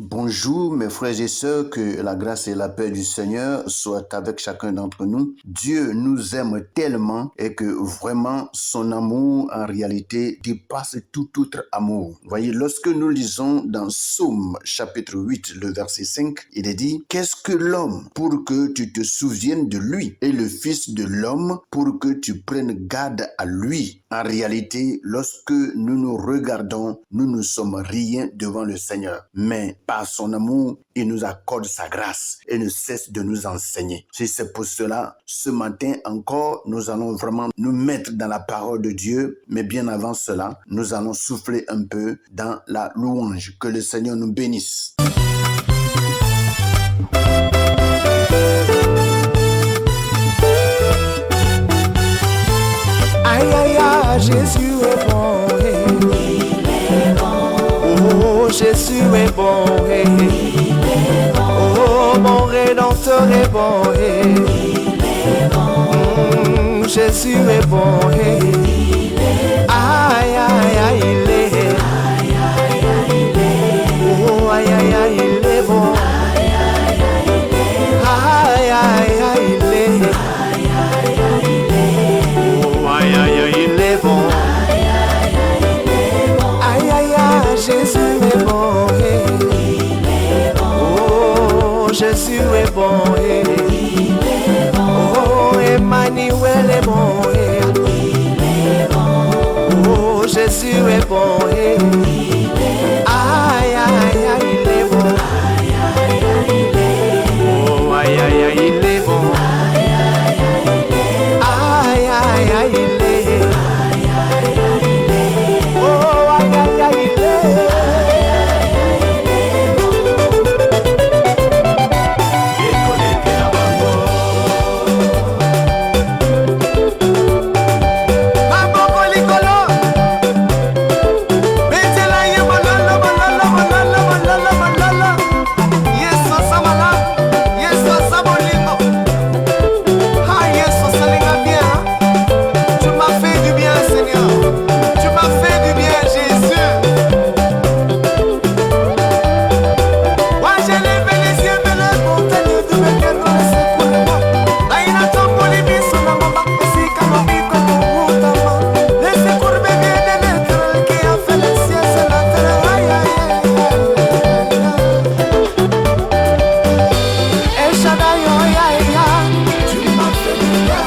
Bonjour mes frères et sœurs, que la grâce et la paix du Seigneur soient avec chacun d'entre nous. Dieu nous aime tellement et que vraiment son amour en réalité dépasse tout autre amour. Voyez, lorsque nous lisons dans Psaume chapitre 8, le verset 5, il est dit: qu'est-ce que l'homme pour que tu te souviennes de lui, et le fils de l'homme pour que tu prennes garde à lui. En réalité, lorsque nous nous regardons, nous ne sommes rien devant le Seigneur. Mais par son amour, il nous accorde sa grâce et ne cesse de nous enseigner. C'est pour cela, ce matin encore, nous allons vraiment nous mettre dans la parole de Dieu. Mais bien avant cela, nous allons souffler un peu dans la louange. Que le Seigneur nous bénisse. Aïe aïe aïe, Jésus est bon, Il est bon. oh Jésus est bon, Il est bon. oh mon Rédempteur est bon, Il est bon. Jésus est bon, Il est bon. aïe aïe aïe il est, Aïe aïe aïe il est. oh aïe aïe aïe il est bon, Aïe aïe aïe il est. aïe aïe aïe il est, Aïe aïe aïe il est. oh aïe aïe aïe il est bon, Aïe aïe aïe il est bon. aïe aïe aïe Jésus est bon, Il est bon. oh Jésus est bon, Il est bon. oh Emmanuel est bon, Il est bon. oh Jésus est bon, Il est bon. aïe aïe aïe il est bon, Aïe aïe aïe il est. oh aïe aïe aïe il est bon, Aïe aïe aïe il est. aïe aïe aïe il est, Aïe aïe aïe il est. oh aïe aïe aïe il est, maboko likolo, betela ye bololo bololo bololo bololo bololo, Yesu samala, Yesu sabolingo, ah Yesu salinga bien, tu m'as fait du bien Seigneur, tu m'as fait du bien Jésus. Moi j'ai levé les yeux vers les montagnes de mes cœurs dans le secours. Aïna tomboli biso na mama esika mabiko mutama. Le secours me vient de l'Éternel qui a fait les cieux et la terre. Aïe aïe aïe aïe. El Shaddai, aïe aïe aïe. Tu m'as fait du bien.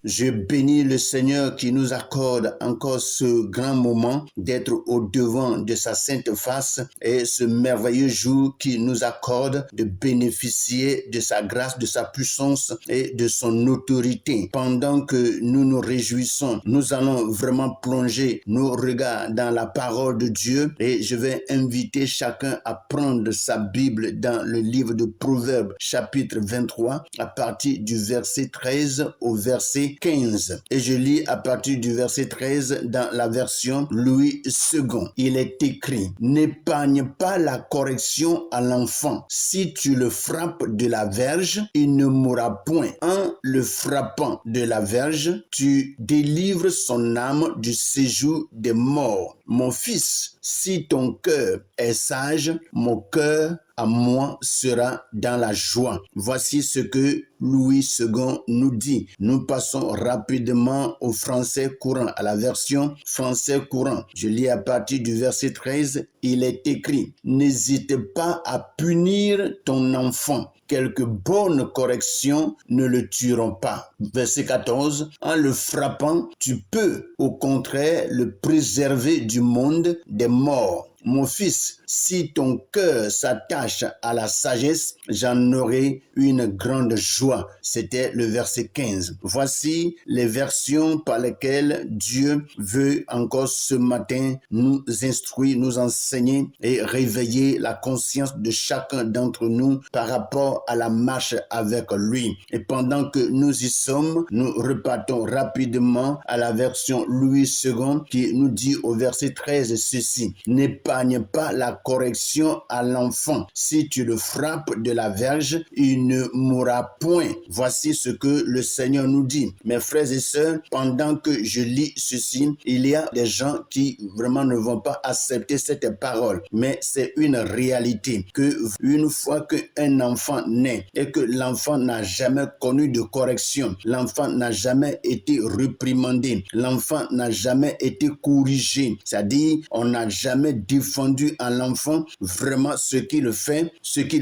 Je bénis le Seigneur qui nous accorde encore ce grand moment d'être au devant de sa sainte face et ce merveilleux jour qui nous accorde de bénéficier de sa grâce, de sa puissance et de son autorité. Pendant que nous nous réjouissons, nous allons vraiment plonger nos regards dans la parole de Dieu et je vais inviter chacun à prendre sa Bible dans le livre de Proverbes chapitre 23 à partir du verset 13 au verset 15. Et je lis à partir du verset 13 dans la version Louis II. Il est écrit: n'épargne pas la correction à l'enfant. Si tu le frappes de la verge, il ne mourra point. En le frappant de la verge, tu délivres son âme du séjour des morts. Mon fils, si ton cœur est sage, mon cœur à moi sera dans la joie. Voici ce que Louis II nous dit. Nous passons rapidement au français courant, à la version français courant. Je lis à partir du verset 13. Il est écrit: n'hésite pas à punir ton enfant. Quelques bonnes corrections ne le tueront pas. Verset 14. En le frappant, tu peux au contraire le préserver du monde des morts. Mon fils, si ton cœur s'attache à la sagesse, j'en aurai une grande joie. C'était le verset 15. Voici les versions par lesquelles Dieu veut encore ce matin nous instruire, nous enseigner et réveiller la conscience de chacun d'entre nous par rapport à la marche avec lui. Et pendant que nous y sommes, nous repartons rapidement à la version Louis II qui nous dit au verset 13 ceci: n'épargne pas la correction à l'enfant. Si tu le frappes de la verge, il ne mourra point. Voici ce que le Seigneur nous dit. Mes frères et sœurs, pendant que je lis ceci, il y a des gens qui vraiment ne vont pas accepter cette parole. Mais c'est une réalité que une fois qu'un enfant naît et que l'enfant n'a jamais connu de correction, l'enfant n'a jamais été réprimandé, l'enfant n'a jamais été corrigé, c'est-à-dire on n'a jamais défendu à l'enfant vraiment ce qu'il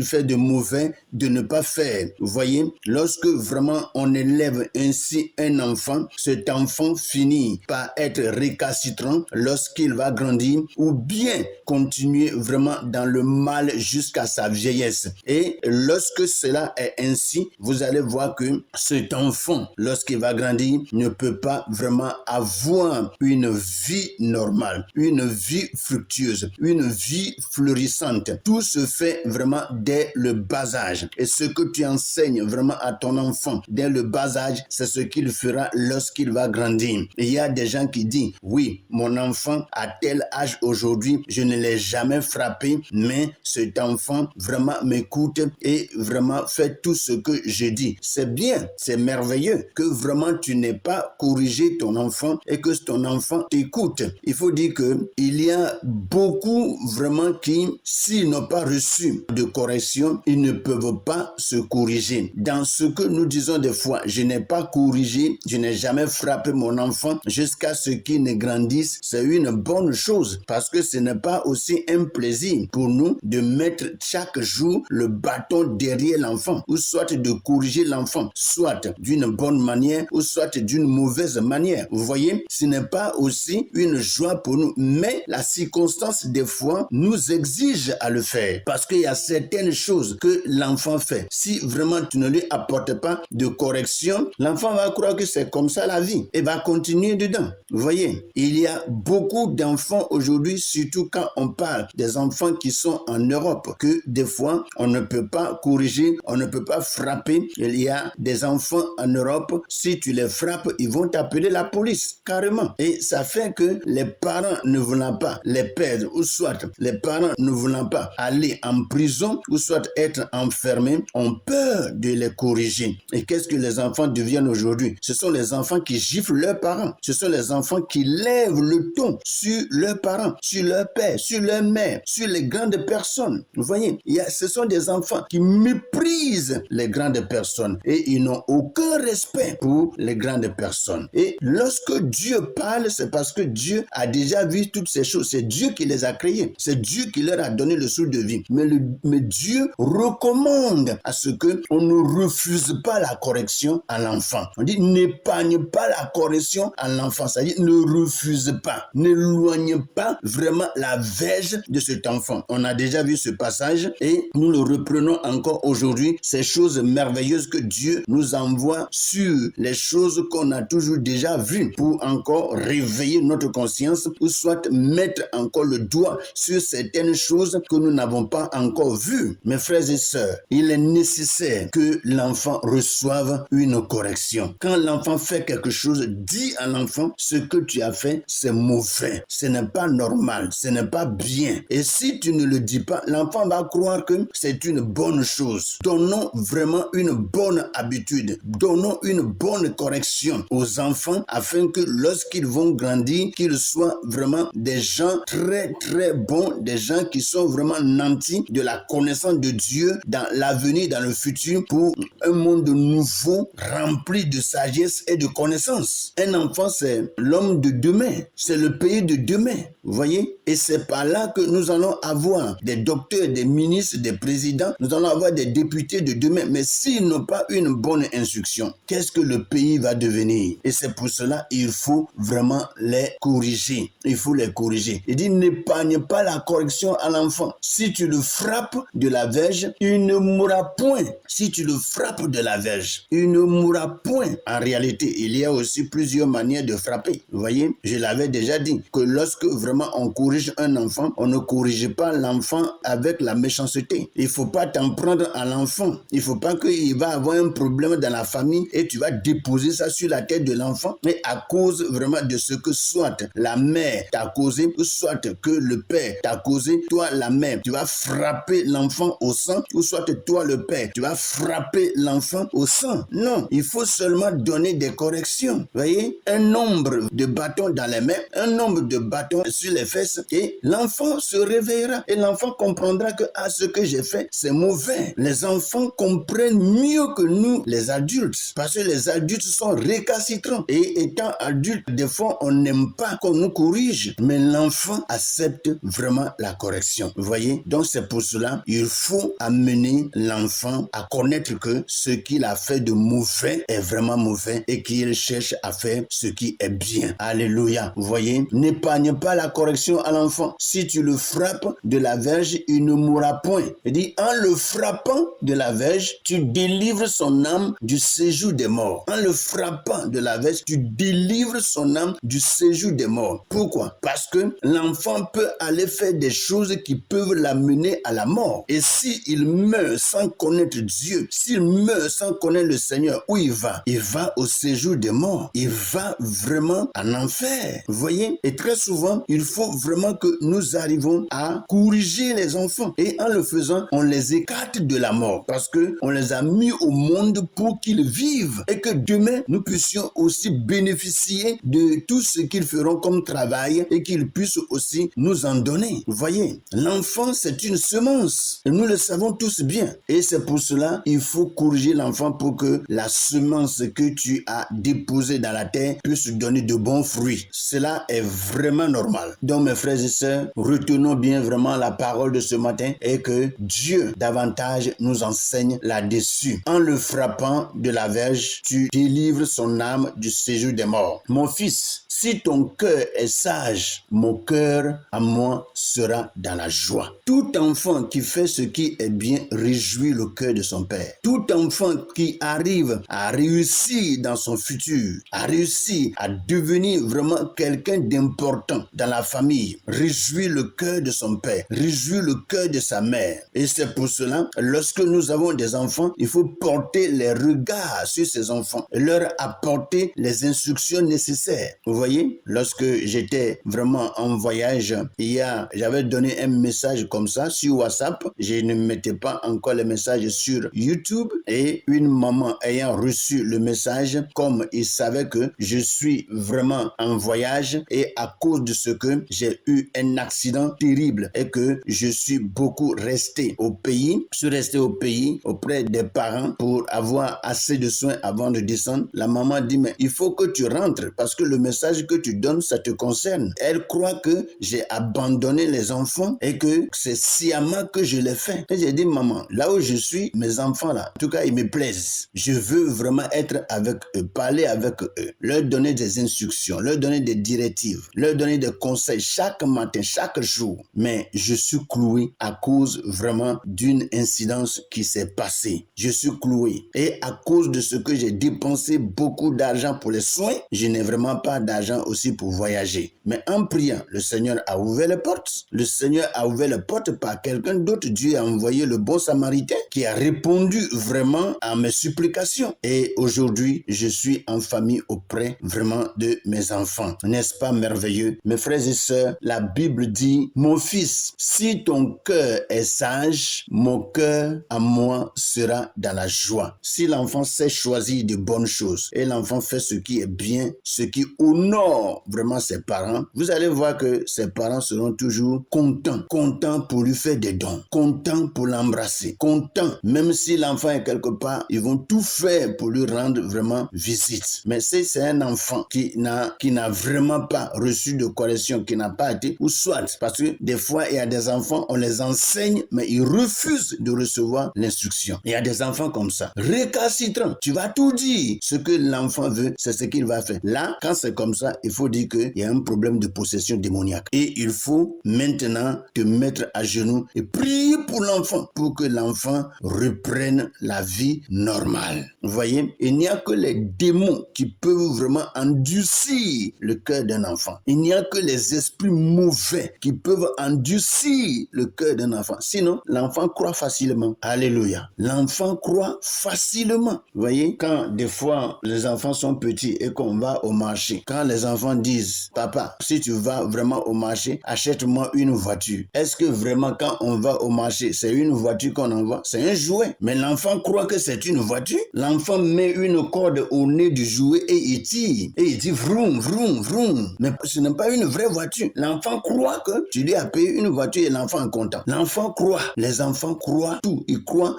fait de mauvais, de ne pas faire. Vous voyez, lorsque vraiment on élève ainsi un enfant, cet enfant finit par être récalcitrant lorsqu'il va grandir ou bien continuer vraiment dans le mal jusqu'à sa vieillesse. Et lorsque cela est ainsi, vous allez voir que cet enfant, lorsqu'il va grandir, ne peut pas vraiment avoir une vie normale, une vie fructueuse, une vie florissante. Tout se fait vraiment dès le bas âge. Et ce que tu enseignes vraiment à ton enfant dès le bas âge, c'est ce qu'il fera lorsqu'il va grandir. Et il y a des gens qui disent, oui, mon enfant à tel âge aujourd'hui, je ne l'ai jamais frappé, mais cet enfant vraiment m'écoute et vraiment fait tout ce que je dis. C'est bien, c'est merveilleux que vraiment tu n'aies pas corrigé ton enfant et que ton enfant t'écoute. Il faut dire que il y a beaucoup vraiment qui, s'ils n'ont pas reçu de correction, ils ne peuvent pas se corriger. Dans ce que nous disons des fois, je n'ai pas corrigé, je n'ai jamais frappé mon enfant jusqu'à ce qu'il ne grandisse, c'est une bonne chose parce que ce n'est pas aussi un plaisir pour nous de mettre chaque jour le bâton derrière l'enfant ou soit de corriger l'enfant, soit d'une bonne manière ou soit d'une mauvaise manière. Vous voyez, ce n'est pas aussi une joie pour nous, mais la circonstance des fois nous exige à le faire parce qu'il y a certaines choses que l'enfant fait. Si vraiment tu ne lui apportes pas de correction, l'enfant va croire que c'est comme ça la vie et va continuer dedans. Vous voyez, il y a beaucoup d'enfants aujourd'hui, surtout quand on parle des enfants qui sont en Europe, que des fois on ne peut pas corriger, on ne peut pas frapper. Il y a des enfants en Europe, si tu les frappes, ils vont t'appeler la police, carrément. Et ça fait que les parents ne voulant pas les perdre, ou soit les parents ne voulant pas aller en prison, ou soit être enfermés, ont peur de les corriger. Et qu'est-ce que les enfants deviennent aujourd'hui? Ce sont les enfants qui giflent leurs parents. Ce sont les enfants qui lèvent le ton sur leurs parents, sur leur père, sur leur mère, sur les grandes personnes. Vous voyez, ce sont des enfants qui méprisent les grandes personnes et ils n'ont aucun respect pour les grandes personnes. Et lorsque Dieu parle, c'est parce que Dieu a déjà vu toutes ces choses. C'est Dieu qui les a créées. C'est Dieu qui leur a donné le souffle de vie. Mais Dieu recommande à ce que on ne refuse pas la correction à l'enfant. On dit n'épargne pas la correction à l'enfant. C'est-à-dire ne refuse pas, n'éloigne pas vraiment la verge de cet enfant. On a déjà vu ce passage et nous le reprenons encore aujourd'hui. Ces choses merveilleuses que Dieu nous envoie sur les choses qu'on a toujours déjà vues pour encore réveiller notre conscience ou soit mettre encore le doigt sur certaines choses que nous n'avons pas encore vues. Mes frères et sœurs, il est nécessaire que l'enfant reçoive une correction. Quand l'enfant fait quelque chose, dis à l'enfant ce que tu as fait, c'est mauvais, ce n'est pas normal, ce n'est pas bien. Et si tu ne le dis pas, l'enfant va croire que c'est une bonne chose. Donnons vraiment une bonne habitude, donnons une bonne correction aux enfants afin que lorsqu'ils vont grandir, qu'ils soient vraiment des gens très très bons, des gens qui sont vraiment nantis de la connaissance de Dieu dans l'avenir, dans le futur, pour un monde nouveau rempli de sagesse et de connaissance. Un enfant, c'est l'homme de demain, c'est le pays de demain, vous voyez? Et c'est par là que nous allons avoir des docteurs, des ministres, des présidents, nous allons avoir des députés de demain. Mais s'ils n'ont pas une bonne instruction, qu'est-ce que le pays va devenir? Et c'est pour cela qu'il faut vraiment les corriger. Il faut les corriger. Il dit n'épargne pas la correction à l'enfant. Si tu le frappes de la verge, il ne mourra point. Si tu le frappes de la verge, il ne mourra point. En réalité, il y a aussi plusieurs manières de frapper. Vous voyez, je l'avais déjà dit que lorsque vraiment vraiment on corrige un enfant, on ne corrige pas l'enfant avec la méchanceté. Il ne faut pas t'en prendre à l'enfant. Il ne faut pas qu'il va avoir un problème dans la famille et tu vas déposer ça sur la tête de l'enfant. Mais à cause vraiment de ce que soit la mère t'a causé, ou soit que le père t'a causé, toi la mère, tu vas frapper l'enfant au sang, ou soit toi le père, tu vas frapper l'enfant au sang. Non, il faut seulement donner des corrections. Voyez, un nombre de bâtons dans les mains, un nombre de bâtons sur les fesses, et l'enfant se réveillera et l'enfant comprendra que ce que j'ai fait, c'est mauvais. Les enfants comprennent mieux que nous, les adultes, parce que les adultes sont récalcitrants. Et étant adulte, des fois, on n'aime pas qu'on nous corrige, mais l'enfant accepte vraiment la correction. Vous voyez? Donc, c'est pour cela, il faut amener l'enfant à connaître que ce qu'il a fait de mauvais est vraiment mauvais et qu'il cherche à faire ce qui est bien. Alléluia. Vous voyez? N'épargne pas la correction à l'enfant. Si tu le frappes de la verge, il ne mourra point. Il dit, en le frappant de la verge, tu délivres son âme du séjour des morts. En le frappant de la verge, tu délivres son âme du séjour des morts. Pourquoi? Parce que l'enfant peut aller faire des choses qui peuvent l'amener à la mort. Et s'il meurt sans connaître Dieu, s'il meurt sans connaître le Seigneur, où il va? Il va au séjour des morts. Il va vraiment en enfer. Vous voyez? Et très souvent, il faut vraiment que nous arrivons à corriger les enfants. Et en le faisant, on les écarte de la mort. Parce que on les a mis au monde pour qu'ils vivent. Et que demain, nous puissions aussi bénéficier de tout ce qu'ils feront comme travail et qu'ils puissent aussi nous en donner. Vous voyez? L'enfant, c'est une semence. Et nous le savons tous bien. Et c'est pour cela, il faut corriger l'enfant pour que la semence que tu as déposée dans la terre puisse donner de bons fruits. Cela est vraiment normal. Donc, mes frères et sœurs, retenons bien vraiment la parole de ce matin et que Dieu davantage nous enseigne là-dessus. En le frappant de la verge, tu délivres son âme du séjour des morts. Mon fils, si ton cœur est sage, mon cœur à moi sera dans la joie. Tout enfant qui fait ce qui est bien réjouit le cœur de son père. Tout enfant qui arrive à réussir dans son futur, à réussir à devenir vraiment quelqu'un d'important dans la famille, réjouit le cœur de son père, réjouit le cœur de sa mère. Et c'est pour cela, lorsque nous avons des enfants, il faut porter les regards sur ces enfants et leur apporter les instructions nécessaires. Vous voyez, lorsque j'étais vraiment en voyage, j'avais donné un message comme ça sur WhatsApp. Je ne mettais pas encore les messages sur YouTube et une maman ayant reçu le message, comme il savait que je suis vraiment en voyage et à cause de ce que j'ai eu un accident terrible et que je suis beaucoup resté au pays. Je suis resté au pays auprès des parents pour avoir assez de soins avant de descendre. La maman dit, mais il faut que tu rentres parce que le message que tu donnes, ça te concerne. Elle croit que j'ai abandonné les enfants et que c'est sciemment que je l'ai fait. Et j'ai dit, maman, là où je suis, mes enfants là, en tout cas, ils me plaisent. Je veux vraiment être avec eux, parler avec eux, leur donner des instructions, leur donner des directives, leur donner des conseils chaque matin, chaque jour. Mais je suis cloué à cause vraiment d'une incidence qui s'est passée. Je suis cloué. Et à cause de ce que j'ai dépensé beaucoup d'argent pour les soins, je n'ai vraiment pas d'argent aussi pour voyager. Mais en priant, le Seigneur a ouvert les portes. Le Seigneur a ouvert les portes par quelqu'un d'autre. Dieu a envoyé le bon Samaritain qui a répondu vraiment à mes supplications. Et aujourd'hui, je suis en famille auprès vraiment de mes enfants. N'est-ce pas merveilleux? Mes frères et sœurs, la Bible dit, mon fils, si ton cœur est sage, mon cœur à moi sera dans la joie. Si l'enfant sait choisir de bonnes choses et l'enfant fait ce qui est bien, ce qui honore vraiment ses parents, vous allez voir que ses parents seront toujours contents pour lui faire des dons, contents pour l'embrasser, contents, même si l'enfant est quelque part, ils vont tout faire pour lui rendre vraiment visite. Mais si c'est un enfant qui n'a vraiment pas reçu de correction, qui n'a pas été, ou soit, parce que des fois, il y a des enfants, on les enseigne, mais ils refusent de recevoir l'instruction. Il y a des enfants comme ça, récalcitrants. Tu vas tout dire. Ce que l'enfant veut, c'est ce qu'il va faire. Là, quand c'est comme ça, il faut dire qu'il y a un problème de possession démoniaque. Et il faut maintenant te mettre à genoux et prier pour l'enfant, pour que l'enfant reprenne la vie normale. Vous voyez, il n'y a que les démons qui peuvent vraiment endurcir le cœur d'un enfant. Il n'y a que les des esprits mauvais qui peuvent endurcir le cœur d'un enfant. Sinon, l'enfant croit facilement. Alléluia. L'enfant croit facilement. Vous voyez, quand des fois les enfants sont petits et qu'on va au marché, quand les enfants disent, papa, si tu vas vraiment au marché, achète-moi une voiture. Est-ce que vraiment quand on va au marché, c'est une voiture qu'on envoie? C'est un jouet. Mais l'enfant croit que c'est une voiture. L'enfant met une corde au nez du jouet et il tire. Et il dit vroom, vroom, vroom. Mais ce n'est pas une vraie voiture. L'enfant croit que tu lui as payé une voiture et l'enfant est content. L'enfant croit. Les enfants croient tout. Ils croient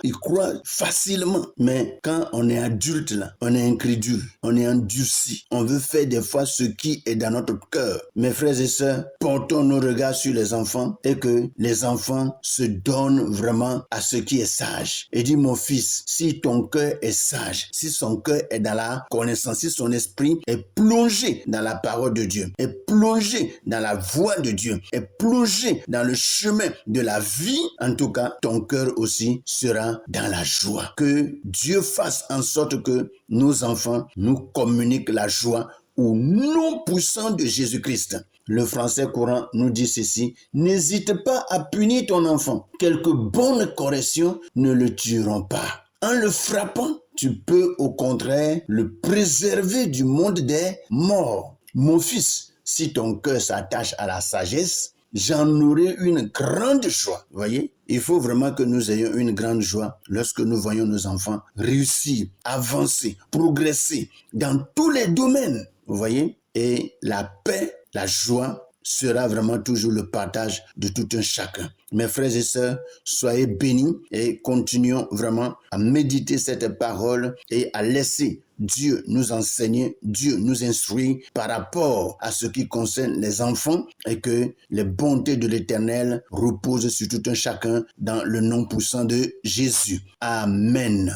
facilement. Mais quand on est adulte là, on est incrédule, on est endurci. On veut faire des fois ce qui est dans notre cœur. Mes frères et sœurs, portons nos regards sur les enfants et que les enfants se donnent vraiment à ce qui est sage. Et dis, mon fils, si ton cœur est sage, si son cœur est dans la connaissance, si son esprit est plongé dans la parole de Dieu, est plongé dans la voie de Dieu, est plongé dans le chemin de la vie, en tout cas, ton cœur aussi sera dans la joie. Que Dieu fasse en sorte que nos enfants nous communiquent la joie au nom puissant de Jésus-Christ. Le français courant nous dit ceci: n'hésite pas à punir ton enfant. Quelques bonnes corrections ne le tueront pas. En le frappant, tu peux au contraire le préserver du monde des morts. Mon fils, si ton cœur s'attache à la sagesse, j'en aurai une grande joie. Vous voyez, il faut vraiment que nous ayons une grande joie lorsque nous voyons nos enfants réussir, avancer, progresser dans tous les domaines. Vous voyez, et la paix, la joie sera vraiment toujours le partage de tout un chacun. Mes frères et sœurs, soyez bénis et continuons vraiment à méditer cette parole et à laisser Dieu nous enseigner, Dieu nous instruire par rapport à ce qui concerne les enfants et que les bontés de l'Éternel reposent sur tout un chacun dans le nom puissant de Jésus. Amen.